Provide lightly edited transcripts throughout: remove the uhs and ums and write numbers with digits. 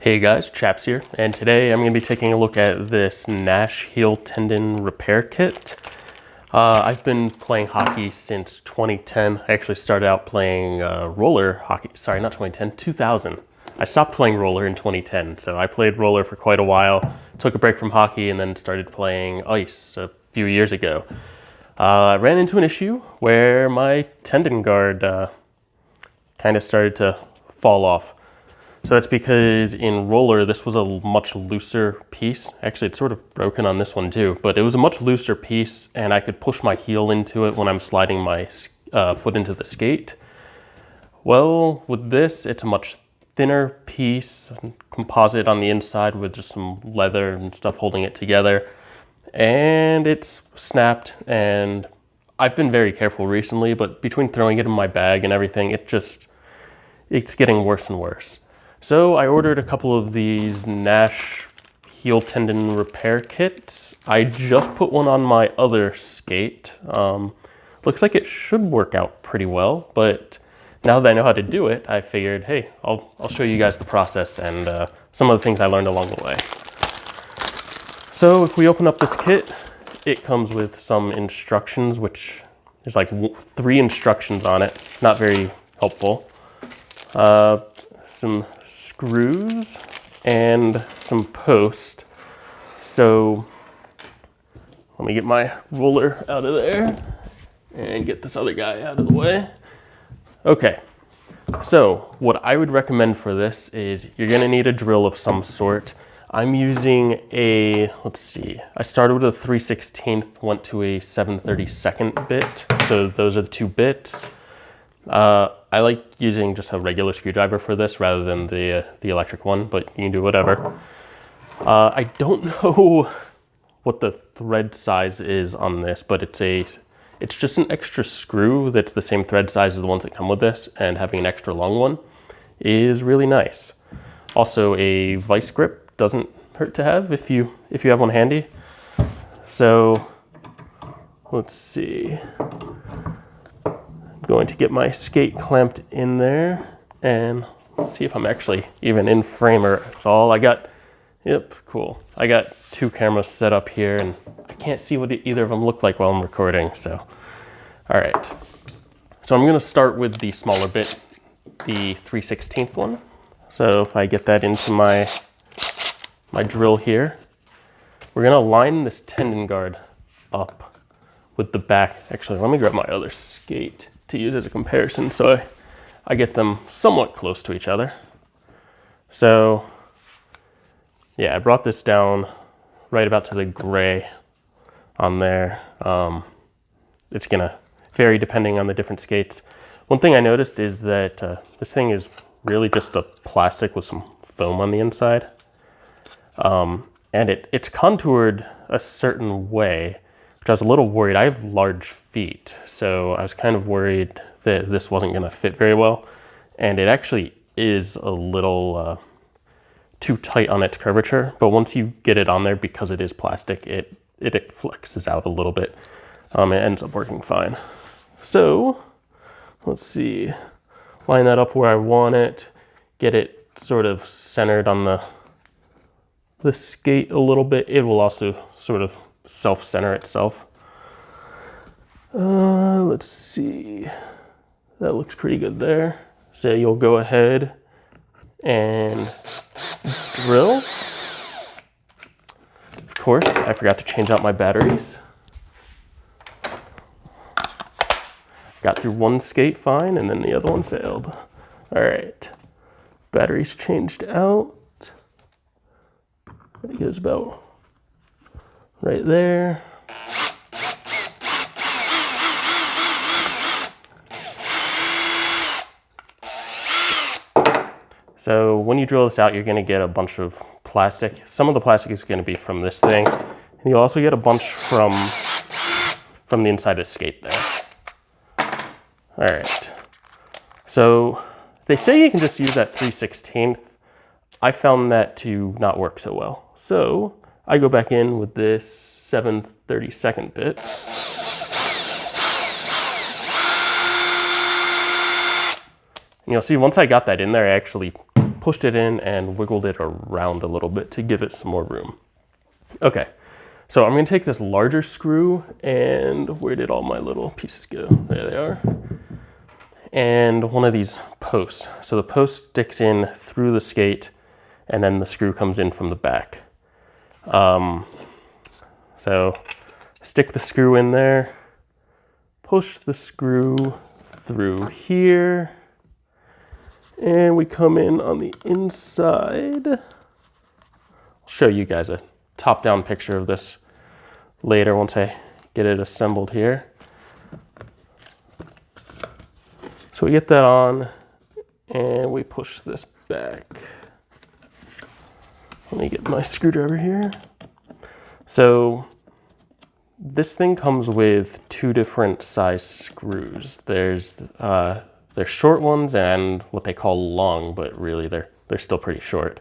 Hey guys, Chaps here, and today I'm going to be taking a look at this Nash heel tendon repair kit. I've been playing hockey since 2010. I actually started out playing roller hockey, sorry, not 2010, 2000. I stopped playing roller in 2010, so I played roller for quite a while, took a break from hockey, and then started playing ice a few years ago. I ran into an issue where my tendon guard kind of started to fall off. So that's because in roller, this was a much looser piece. Actually, it's sort of broken on this one too, but it was a much looser piece and I could push my heel into it when I'm sliding my foot into the skate. Well, with this, it's a much thinner piece, composite on the inside with just some leather and stuff holding it together. And it's snapped, and I've been very careful recently, but between throwing it in my bag and everything, it's getting worse and worse. So I ordered a couple of these Nash heel tendon repair kits. I just put one on my other skate. Looks like it should work out pretty well, but now that I know how to do it, I figured, hey, I'll show you guys the process and some of the things I learned along the way. So if we open up this kit, it comes with some instructions, which there's like 3 instructions on it, not very helpful. Some screws and some post. So let me get my roller out of there and get this other guy out of the way. Okay, so what I would recommend for this is you're gonna need a drill of some sort. I'm using a, let's see, I started with a 3/16, went to a 7/32 bit. So those are the 2 bits. I like using just a regular screwdriver for this rather than the electric one, but you can do whatever. I don't know what the thread size is on this, but it's just an extra screw that's the same thread size as the ones that come with this, and having an extra long one is really nice. Also, a vice grip doesn't hurt to have if you have one handy. So let's see. Going to get my skate clamped in there and see if I'm actually even in frame or at all. Yep, cool. I got 2 cameras set up here and I can't see what either of them look like while I'm recording, so. All right, so I'm gonna start with the smaller bit, the 3/16 one. So if I get that into my drill here, we're gonna line this tendon guard up with the back. Actually, let me grab my other skate to use as a comparison so I get them somewhat close to each other. So yeah, I brought this down right about to the gray on there. It's gonna vary depending on the different skates. One thing I noticed is that this thing is really just a plastic with some foam on the inside. And it's contoured a certain way, which I was a little worried. I have large feet, so I was kind of worried that this wasn't gonna fit very well. And it actually is a little too tight on its curvature, but once you get it on there, because it is plastic, it flexes out a little bit. It ends up working fine. So let's see, line that up where I want it, get it sort of centered on the skate a little bit. It will also sort of self-center itself. Let's see, that looks pretty good there. So you'll go ahead and drill. Of course, I forgot to change out my batteries. Got through one skate fine and then the other one failed. All right, batteries changed out. It goes about right there. So when you drill this out, you're gonna get a bunch of plastic. Some of the plastic is gonna be from this thing. And you'll also get a bunch from the inside of the skate there. All right, so they say you can just use that 3/16. I found that to not work so well. So I go back in with this 7/32 bit. And you'll see once I got that in there, I actually pushed it in and wiggled it around a little bit to give it some more room. Okay, so I'm gonna take this larger screw, and where did all my little pieces go? There they are. And one of these posts. So the post sticks in through the skate, and then the screw comes in from the back. So stick the screw in there, push the screw through here, and we come in on the inside. I'll show you guys a top-down picture of this later once I get it assembled here. So we get that on, and we push this back. Let me get my screwdriver here. So this thing comes with two different size screws. There's short ones and what they call long, but really they're still pretty short.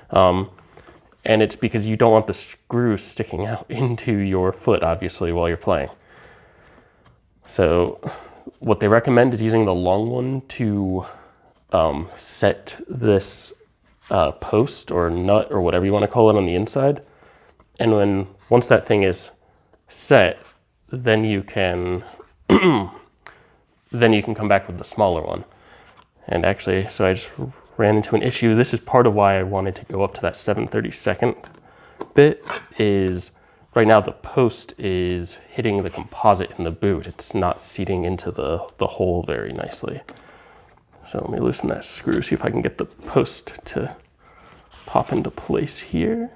And it's because you don't want the screws sticking out into your foot, obviously, while you're playing. So what they recommend is using the long one to set this post or nut or whatever you want to call it on the inside. And once that thing is set, then you can come back with the smaller one. And actually, so I just ran into an issue. This is part of why I wanted to go up to that 7/32 bit, is right now the post is hitting the composite in the boot. It's not seating into the hole very nicely. So let me loosen that screw, see if I can get the post to pop into place here.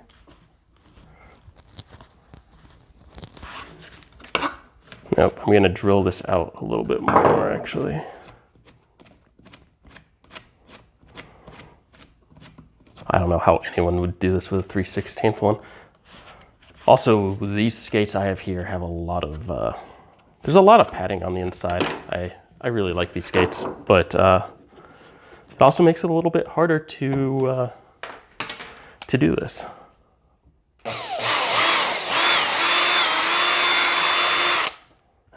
Nope, I'm gonna drill this out a little bit more actually. I don't know how anyone would do this with a 3/16 one. Also, these skates I have here have a lot of, there's a lot of padding on the inside. I really like these skates, but it also makes it a little bit harder to do this.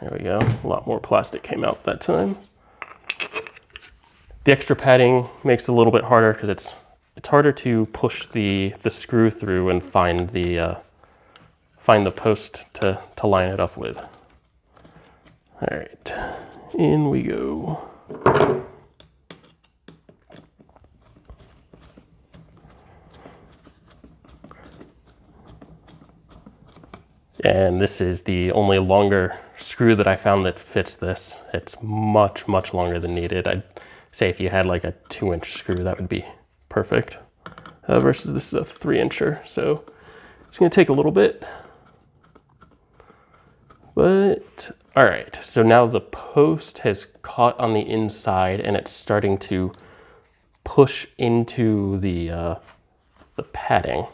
There we go, a lot more plastic came out that time. The extra padding makes it a little bit harder because it's harder to push the screw through and find the post to line it up with. All right, in we go. And this is the only longer screw that I found that fits this. It's much, much longer than needed. I'd say if you had like a 2-inch screw, that would be perfect. Versus this is a 3-incher, so it's gonna take a little bit. But, all right, so now the post has caught on the inside and it's starting to push into the padding.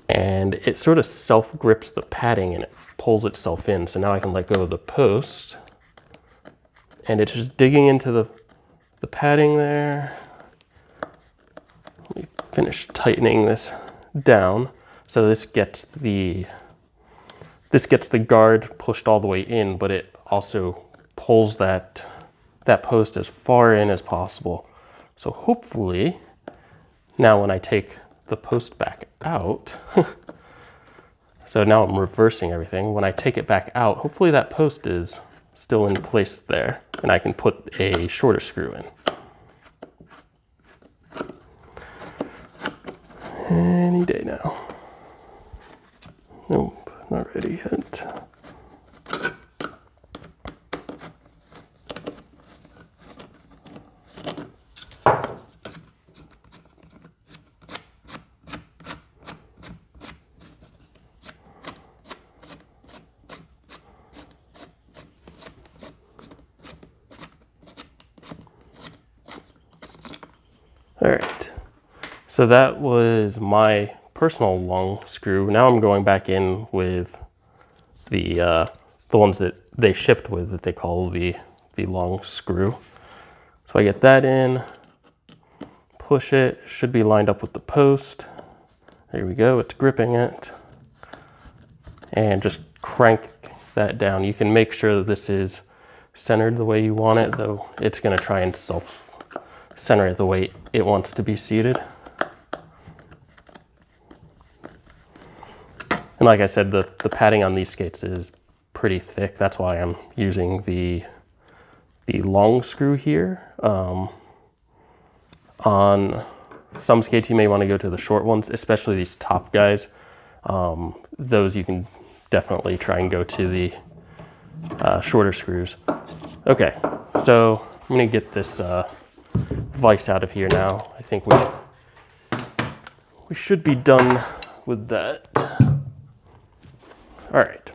And it sort of self-grips the padding and it pulls itself in. So now I can let go of the post. And it's just digging into the padding there. Let me finish tightening this down. So this gets the guard pushed all the way in, but it also pulls that post as far in as possible. So hopefully, now when I take the post back out, so now I'm reversing everything. When I take it back out, hopefully that post is still in place there and I can put a shorter screw in. Any day now. Nope, not ready yet. All right, so that was my personal long screw. Now I'm going back in with the ones that they shipped with that they call the long screw. So I get that in, push it, should be lined up with the post. There we go, it's gripping it. And just crank that down. You can make sure that this is centered the way you want it, though it's gonna try and center of the weight it wants to be seated. And like I said, the padding on these skates is pretty thick. That's why I'm using the long screw here. On some skates, you may want to go to the short ones, especially these top guys. Those you can definitely try and go to the shorter screws. Okay, so I'm gonna get this vise out of here now. I think we should be done with that. All right,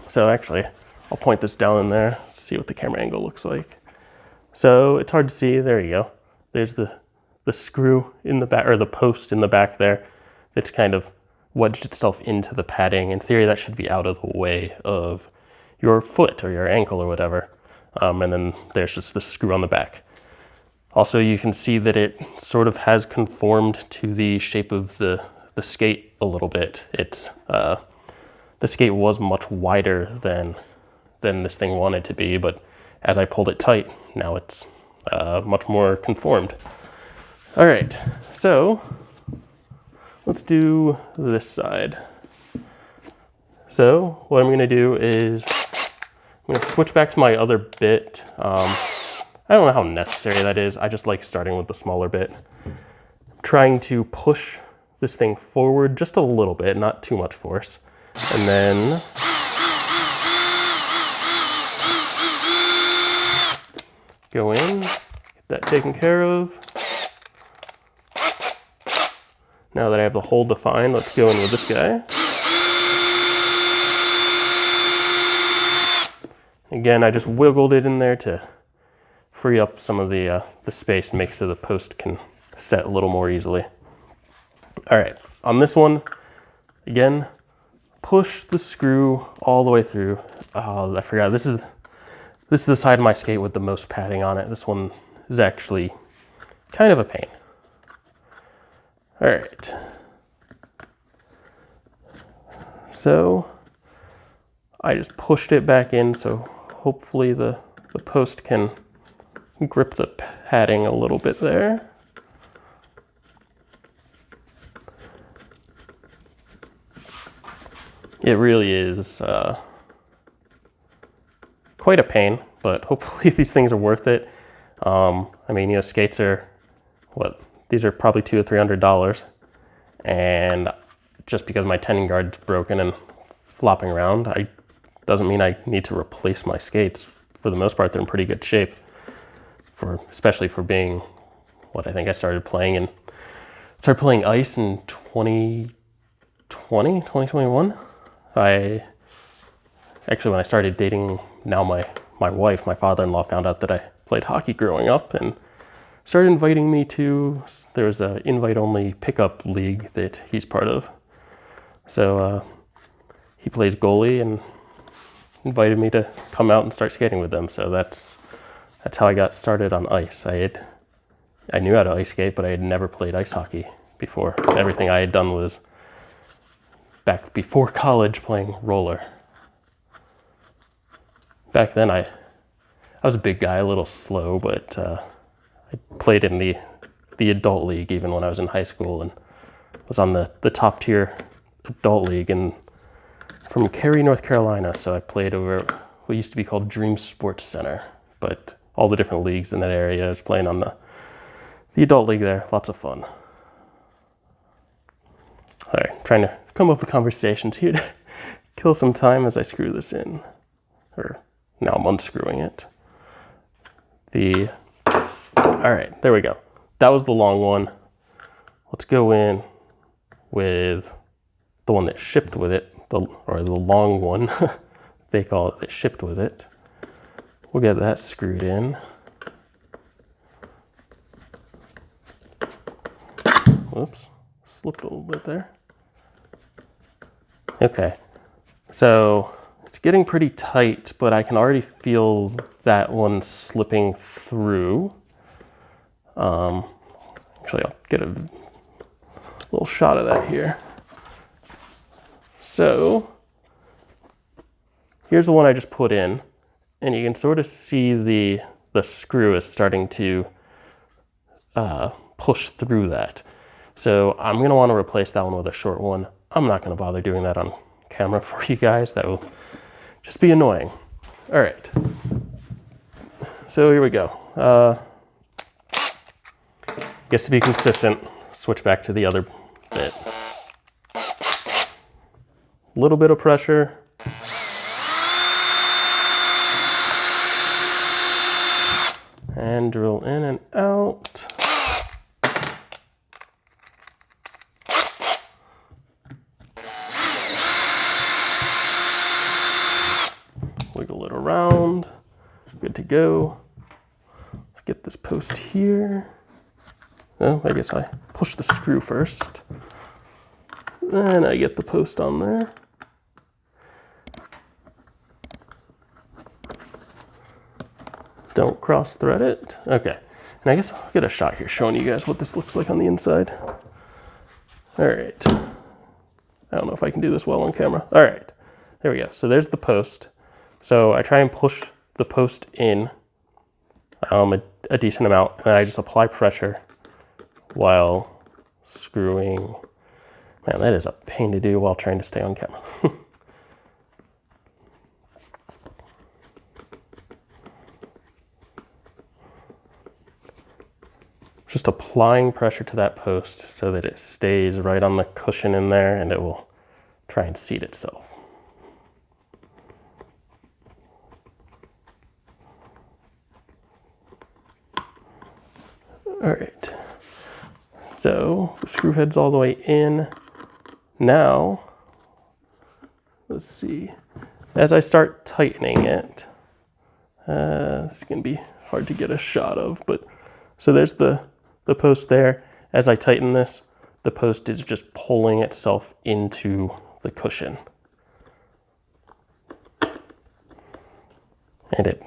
so actually, I'll point this down in there, see what the camera angle looks like. So it's hard to see, there you go. There's the screw in the back, or the post in the back there. It's kind of wedged itself into the padding. In theory, that should be out of the way of your foot or your ankle or whatever. And then there's just the screw on the back. Also, you can see that it sort of has conformed to the shape of the skate a little bit. It's the skate was much wider than this thing wanted to be, but as I pulled it tight, now it's much more conformed. All right, so let's do this side. So what I'm gonna do is I'm gonna switch back to my other bit. I don't know how necessary that is. I just like starting with the smaller bit. I'm trying to push this thing forward just a little bit, not too much force. And then go in, get that taken care of. Now that I have the hole defined, let's go in with this guy. Again, I just wiggled it in there to free up some of the space and make it so the post can set a little more easily. All right, on this one, again, push the screw all the way through. Oh, I forgot, this is the side of my skate with the most padding on it. This one is actually kind of a pain. All right. So I just pushed it back in, so hopefully the post can grip the padding a little bit there. It really is quite a pain, but hopefully these things are worth it. I mean, you know, skates are, what, these are probably $200 or $300, and just because my tendon guard's broken and flopping around, doesn't mean I need to replace my skates. For the most part, they're in pretty good shape, especially for being what I think I started playing ice in 2021. When I started dating now my wife, my father-in-law found out that I played hockey growing up and started inviting me to, there's an invite-only pickup league that he's part of. So he plays goalie and invited me to come out and start skating with them. So that's how I got started on ice. I knew how to ice skate, but I had never played ice hockey before. Everything I had done was back before college playing roller. Back then I was a big guy, a little slow, but I played in the adult league even when I was in high school, and was on the top tier adult league from Cary, North Carolina. So I played over what used to be called Dream Sports Center, but all the different leagues in that area. I was playing on the adult league there. Lots of fun. All right, trying to come up with conversations here to kill some time as I screw this in. Or now I'm unscrewing it. All right, there we go. That was the long one. Let's go in with the one that shipped with it, the long one, they call it, that shipped with it. We'll get that screwed in. Whoops, slipped a little bit there. Okay, so it's getting pretty tight, but I can already feel that one slipping through. Actually, I'll get a little shot of that here. So here's the one I just put in, and you can sort of see the screw is starting to push through that. So I'm gonna want to replace that one with a short one. I'm not gonna bother doing that on camera for you guys. That will just be annoying. All right, so here we go. Guess to be consistent, switch back to the other bit. A little bit of pressure. And drill in and out. Wiggle it around. Good to go. Let's get this post here. Oh, I guess I push the screw first. Then I get the post on there. Don't cross thread it. Okay. And I guess I'll get a shot here showing you guys what this looks like on the inside. All right. I don't know if I can do this well on camera. All right. There we go. So there's the post. So I try and push the post in a decent amount, and I just apply pressure while screwing. Man, that is a pain to do while trying to stay on camera. Just applying pressure to that post so that it stays right on the cushion in there, and it will try and seat itself. All right, so the screw head's all the way in. Now, let's see, as I start tightening it, this is gonna be hard to get a shot of, but so there's the post there. As I tighten this, the post is just pulling itself into the cushion. And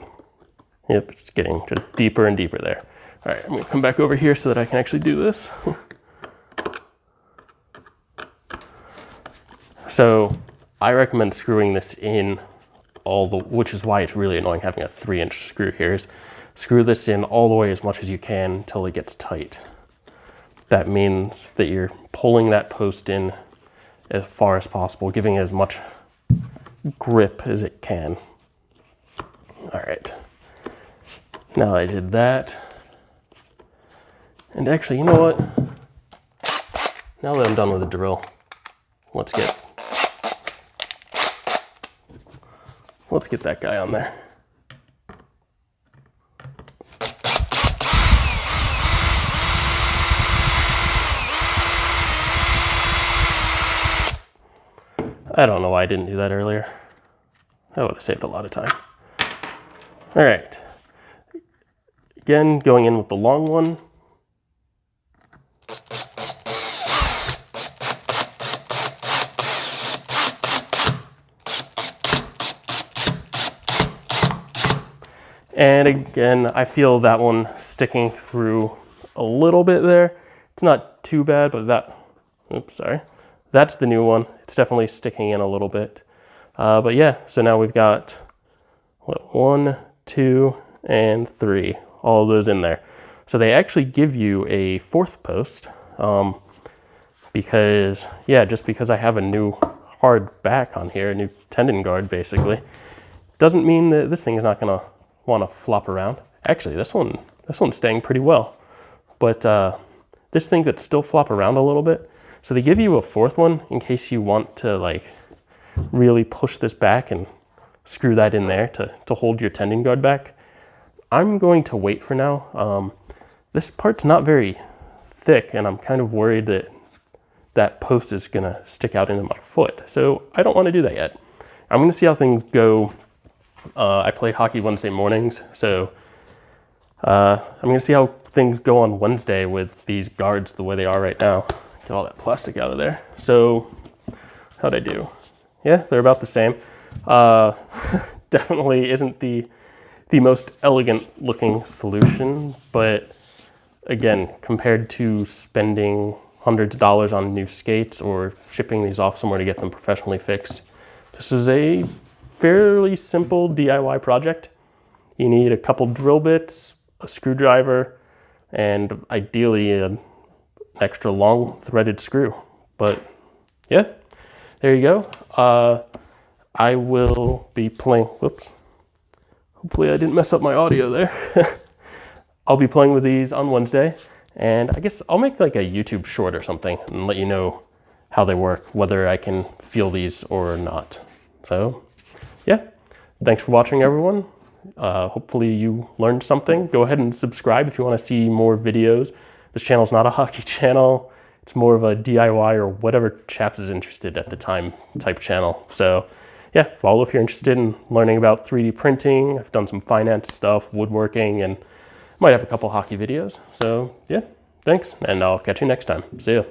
it's getting just deeper and deeper there. All right, I'm gonna come back over here so that I can actually do this. So I recommend screwing this in which is why it's really annoying having a 3-inch screw here, is screw this in all the way as much as you can until it gets tight. That means that you're pulling that post in as far as possible, giving it as much grip as it can. All right, now I did that. And actually, you know what? Now that I'm done with the drill, let's get that guy on there. I don't know why I didn't do that earlier. That would have saved a lot of time. All right. Again, going in with the long one. And again, I feel that one sticking through a little bit there. It's not too bad, but that's the new one. It's definitely sticking in a little bit. But yeah, so now we've got, 1, 2, and 3, all of those in there. So they actually give you a 4th post because I have a new hard back on here, a new tendon guard basically, doesn't mean that this thing is not gonna want to flop around. Actually, this one's staying pretty well, but this thing could still flop around a little bit. So they give you a 4th one in case you want to really push this back and screw that in there to hold your tendon guard back. I'm going to wait for now. This part's not very thick, and I'm kind of worried that that post is gonna stick out into my foot. So I don't want to do that yet. I'm gonna see how things go. I play hockey Wednesday mornings, so I'm gonna see how things go on Wednesday with these guards the way they are right now. Get all that plastic out of there. So how'd I do? Yeah, they're about the same. Definitely isn't the most elegant looking solution, but again, compared to spending hundreds of dollars on new skates or shipping these off somewhere to get them professionally fixed, this is a fairly simple DIY project. You need a couple drill bits, a screwdriver, and ideally an extra long threaded screw. But yeah, there you go. I will be playing, whoops, hopefully I didn't mess up my audio there. I'll be playing with these on Wednesday, and I guess I'll make like a YouTube short or something and let you know how they work, whether I can feel these or not. So yeah, thanks for watching, everyone. Hopefully you learned something. Go ahead and subscribe if you want to see more videos. This channel is not a hockey channel. It's more of a DIY or whatever Chaps is interested at the time type channel. So yeah, follow if you're interested in learning about 3D printing. I've done some finance stuff, woodworking, and might have a couple hockey videos. So yeah, thanks, and I'll catch you next time. See ya.